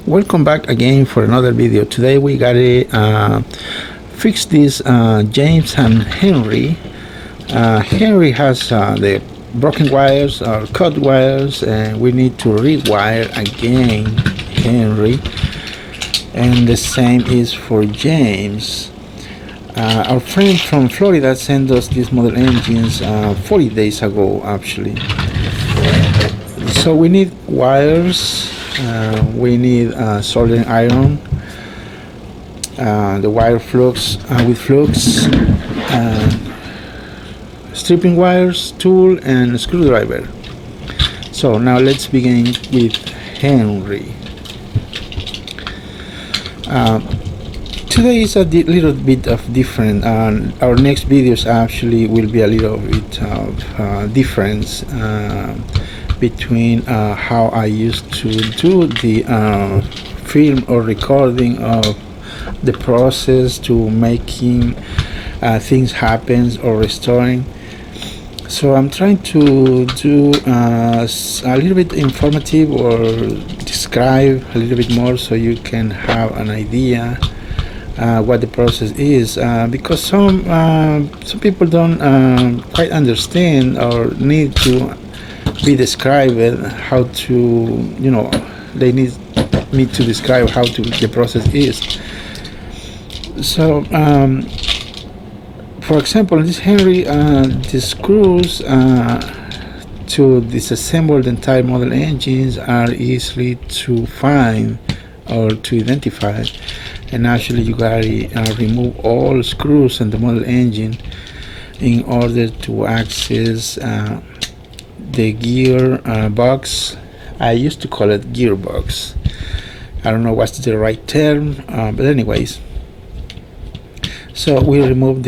Welcome back again for another video. Today we gotta fix this James and Henry. Henry has the broken wires or cut wires, and we need to rewire again Henry, and the same is for James. Our friend from Florida sent us these model engines 40 days ago actually. So we need wires, we need soldering iron, the wire flux with flux, stripping wires, tool, and a screwdriver. So now let's begin with Henry. Today is a little bit of different. Our next videos actually will be a little bit of difference between how I used to do the film or recording of the process to making things happen or restoring. So I'm trying to do a little bit informative or describe a little bit more so you can have an idea what the process is, because some people don't quite understand or need to be described how to, they need to describe how the process is. So for example, in this Henry, the screws to disassemble the entire model engines are easily to find or to identify, and actually you gotta remove all screws in the model engine in order to access the gear box. I used to call it gearbox. I don't know what's the right term, but anyways. So we remove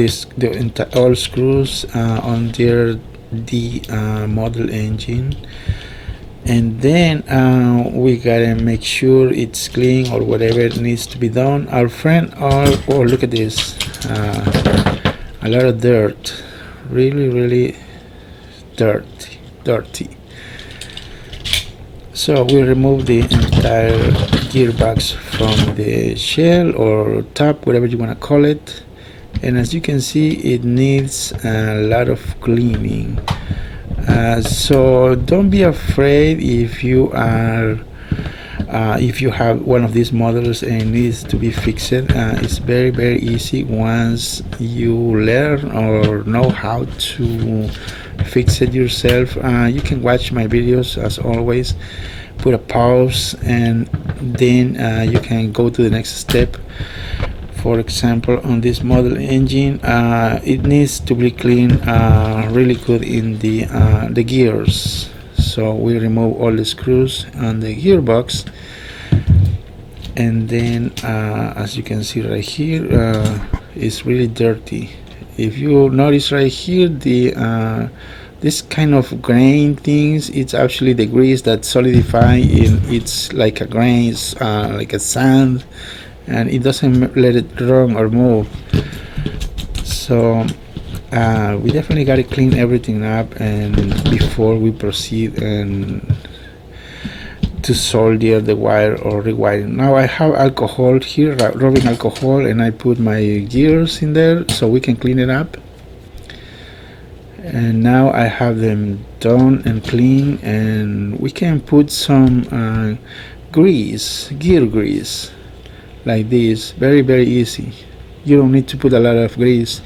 all screws under the model engine, and then we gotta make sure it's clean or whatever needs to be done. Our friend, oh look at this, a lot of dirt, really dirty. So we remove the entire gearbox from the shell or top, whatever you want to call it, and as you can see, it needs a lot of cleaning. So don't be afraid if you are if you have one of these models and it needs to be fixed. It's very easy once you learn or know how to fix it yourself. You can watch my videos as always, put a pause, and then you can go to the next step. For example, on this model engine, it needs to be cleaned really good in the gears. So we remove all the screws on the gearbox, and then as you can see right here, it's really dirty. If you notice right here, this kind of grain things, it's actually the grease that solidify it's like a grain, like a sand, and it doesn't let it run or move. So we definitely got to clean everything up and before we proceed and to solder the wire or rewire. Now I have alcohol here, rubbing alcohol, and I put my gears in there so we can clean it up. And now I have them done and clean, and we can put some gear grease like this. Very easy. You don't need to put a lot of grease,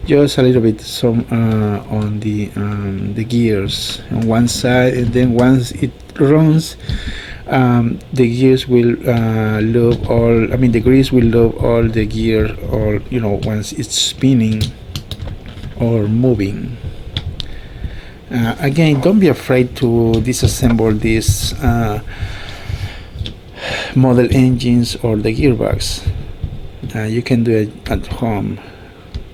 just a little bit, some on the gears on one side, and then once it runs, the gears will love all, I mean the grease will love all the gear, or once it's spinning or moving. Again, don't be afraid to disassemble these model engines or the gearbox. You can do it at home,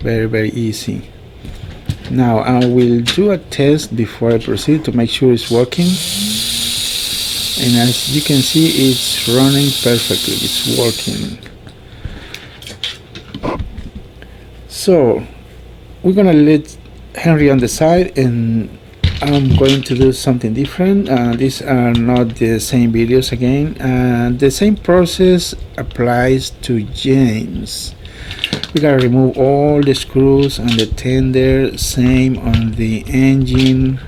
very easy. Now I will do a test before I proceed to make sure it's working, and as you can see, it's running perfectly, it's working. So we're gonna let Henry on the side, and I'm going to do something different. These are not the same videos again. The same process applies to James. We gotta remove all the screws on the tender, same on the engine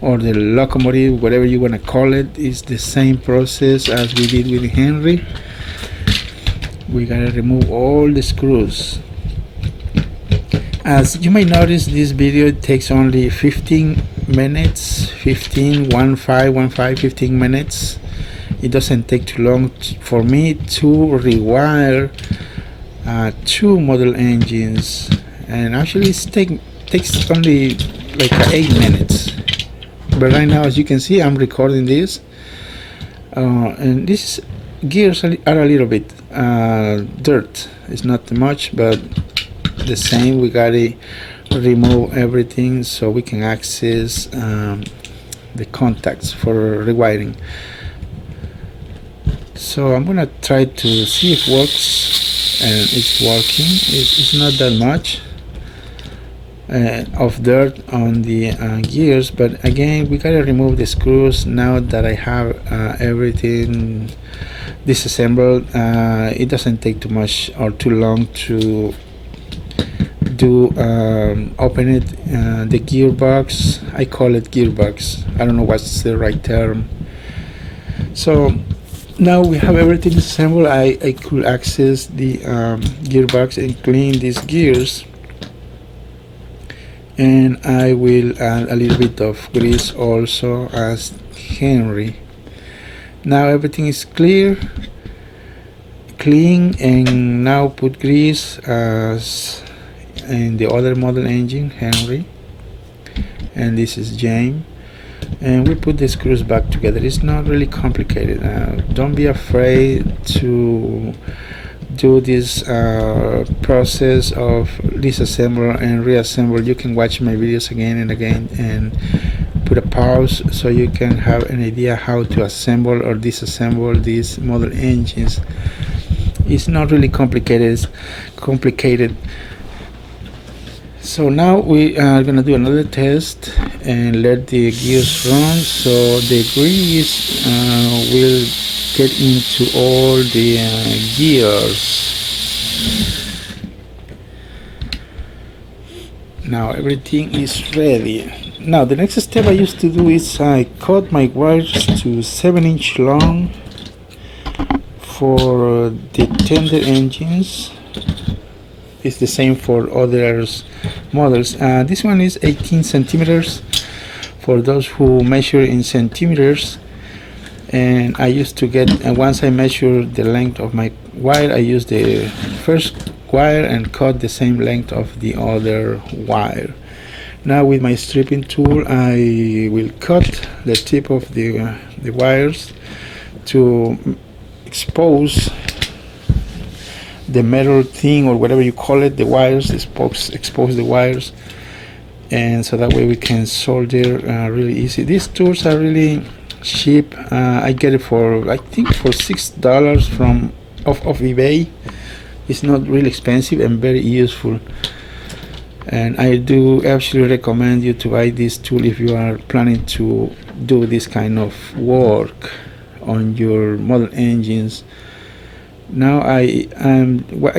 or the locomotive, whatever you want to call it. It's the same process as we did with Henry. We gotta remove all the screws. As you may notice, this video takes only 15 minutes, 15 minutes. It doesn't take too long for me to rewire 2 model engines, and actually it takes only like 8 minutes. But right now, as you can see, I'm recording this, and these gears are a little bit dirt. It's not too much, but the same. We gotta remove everything so we can access the contacts for rewiring. So I'm gonna try to see if it works, and it's working. It's not that much of dirt on the gears, but again, we gotta remove the screws now that I have everything disassembled. It doesn't take too much or too long to do open it. The gearbox, I call it gearbox, I don't know what's the right term. So now we have everything assembled. I could access the gearbox and clean these gears, and I will add a little bit of grease also as Henry. Now everything is clean, and now put grease as in the other model engine, Henry, and this is James, and we put the screws back together. It's not really complicated. Don't be afraid to do this process of disassemble and reassemble. You can watch my videos again and again and put a pause so you can have an idea how to assemble or disassemble these model engines. It's not really complicated. It's complicated. So now we are gonna do another test and let the gears run, so the grease will get into all the gears. Now everything is ready. Now the next step I used to do is I cut my wires to 7-inch long for the tender engines. It's the same for other models. This one is 18 centimeters for those who measure in centimeters, and I used to get, once I measure the length of my wire, I use the first wire and cut the same length of the other wire. Now with my stripping tool I will cut the tip of the wires to expose the metal thing or whatever you call it, the wires, expose the wires, and so that way we can solder really easy. These tools are really cheap. I get it for, I think, for $6 from off eBay. It's not really expensive and very useful, and I do actually recommend you to buy this tool if you are planning to do this kind of work on your model engines. Now I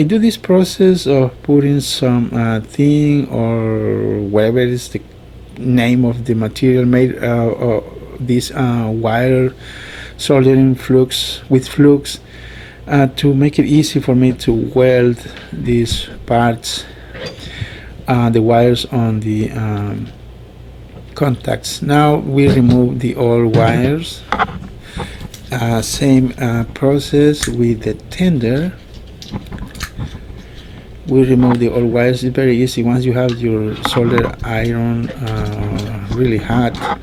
do this process of putting some thing or whatever is the name of the material made this wire soldering flux to make it easy for me to weld these parts, the wires on the contacts. Now we remove the old wires. Same process with the tender. We remove the old wires. It's very easy. Once you have your solder iron really hot,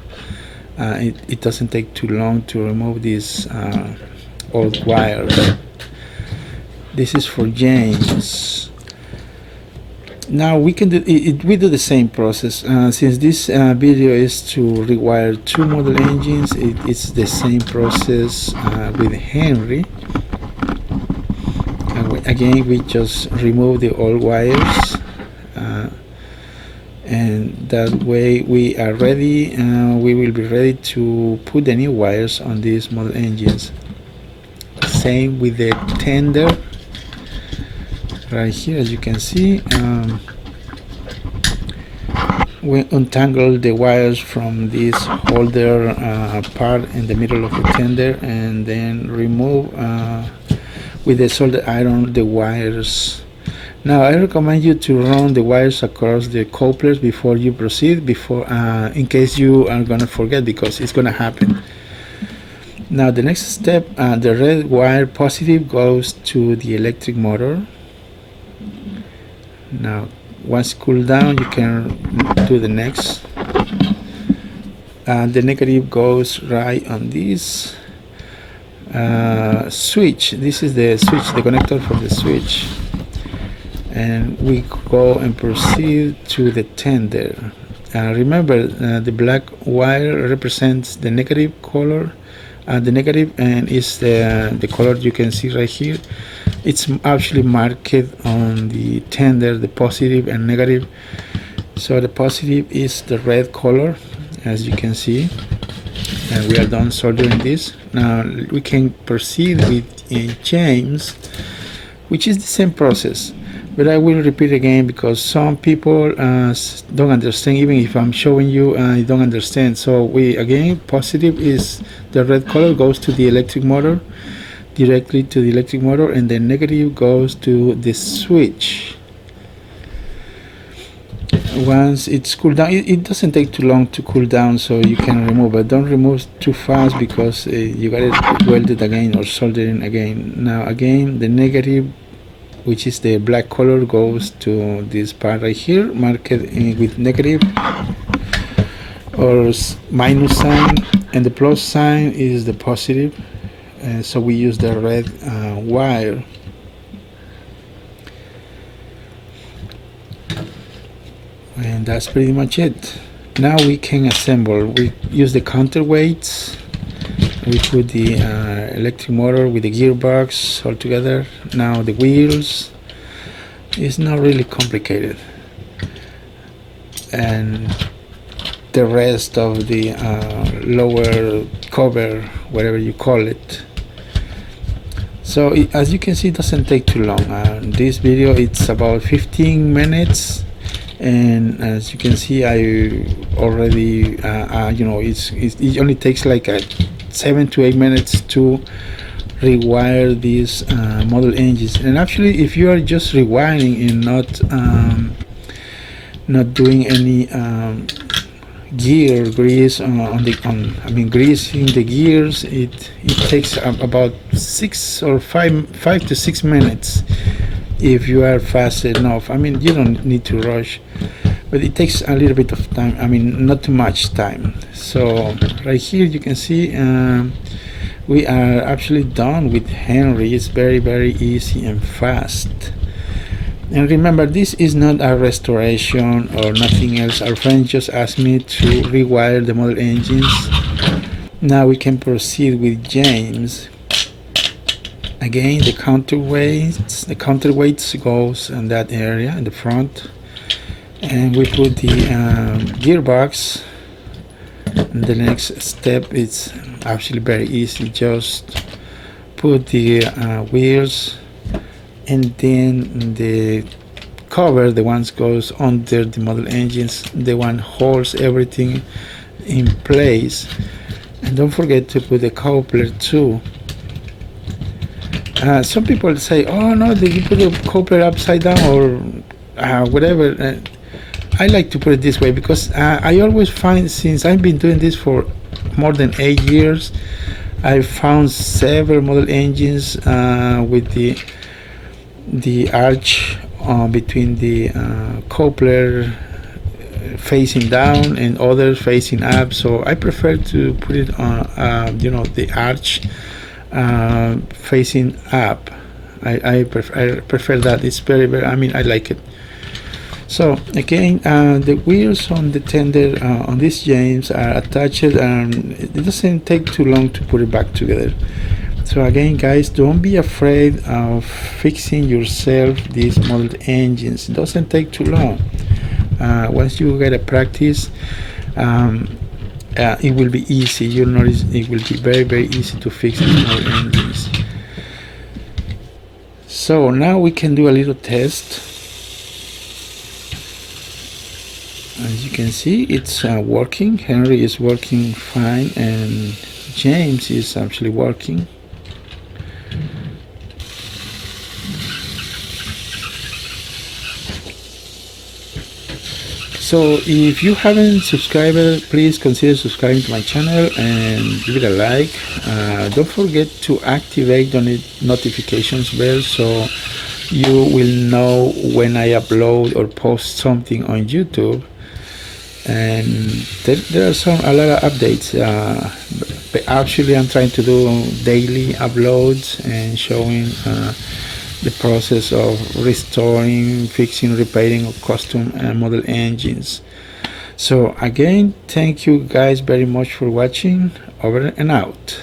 it doesn't take too long to remove these old wires. This is for James. Now we can do it. We do the same process. Since this video is to rewire 2 model engines, it's the same process with Henry. Again, we just remove the old wires and that way we are ready. We will be ready to put the new wires on these model engines. Same with the tender right here, as you can see. We untangle the wires from this holder part in the middle of the tender, and then remove with the solder iron the wires. Now I recommend you to run the wires across the couplers before you proceed, in case you are gonna forget, because it's gonna happen. Now the next step, the red wire positive goes to the electric motor. Now once cool down, you can do the next. The negative goes right on this switch. This is the switch, the connector for the switch, and we go and proceed to the tender. Remember, the black wire represents the negative color, the negative, and is the color you can see right here. It's actually marked on the tender, the positive and negative. So the positive is the red color, as you can see, and we are done soldering this. Now we can proceed with James, which is the same process, but I will repeat again because some people don't understand. Even if I'm showing you, you don't understand. So we again, positive is the red color, goes to the electric motor, directly to the electric motor, and the negative goes to the switch. Once it's cooled down, it doesn't take too long to cool down, so you can remove, but don't remove too fast because you got it welded again or soldering again. Now again, the negative, which is the black color, goes to this part right here, marked with negative or minus sign, and the plus sign is the positive. So we use the red wire. And that's pretty much it. Now we can assemble. We use the counterweights. We put the electric motor with the gearbox all together. Now the wheels. It's not really complicated. And the rest of the lower cover, whatever you call it. So as you can see, it doesn't take too long. This video, it's about 15 minutes, and as you can see, I already it only takes like 7 to 8 minutes to rewire these model engines. And actually, if you are just rewiring and not doing any gear grease greasing the gears, it takes about 5 to 6 minutes if you are fast enough. You don't need to rush, but it takes a little bit of time. Not too much time. So right here you can see we are actually done with Henry. It's very, very easy and fast. And remember, this is not a restoration or nothing else. Our friend just asked me to rewire the model engines. Now we can proceed with James. Again, the counterweights goes in that area in the front, and we put the gearbox. And the next step is actually very easy. Just put the wheels, and then the cover, the ones goes under the model engines, the one holds everything in place. And don't forget to put the coupler too. Some people say, oh no, did you put the coupler upside down or whatever. I like to put it this way because I always find, since I've been doing this for more than 8 years, I found several model engines with the arch between the coupler facing down and others facing up. So I prefer to put it on the arch facing up. I prefer that. It's very, very, I like it. So again, the wheels on the tender on this James are attached, and it doesn't take too long to put it back together. So again, guys, don't be afraid of fixing yourself these model engines. It doesn't take too long. once you get a practice, it will be easy. You'll notice it will be very easy to fix small engines. So now we can do a little test. As you can see, it's working. Henry is working fine, and James is actually working. So if you haven't subscribed, please consider subscribing to my channel and give it a like. Don't forget to activate the notifications bell so you will know when I upload or post something on YouTube. And there are a lot of updates. But actually, I'm trying to do daily uploads and showing the process of restoring, fixing, repairing custom and model engines. So again, thank you guys very much for watching. Over and out.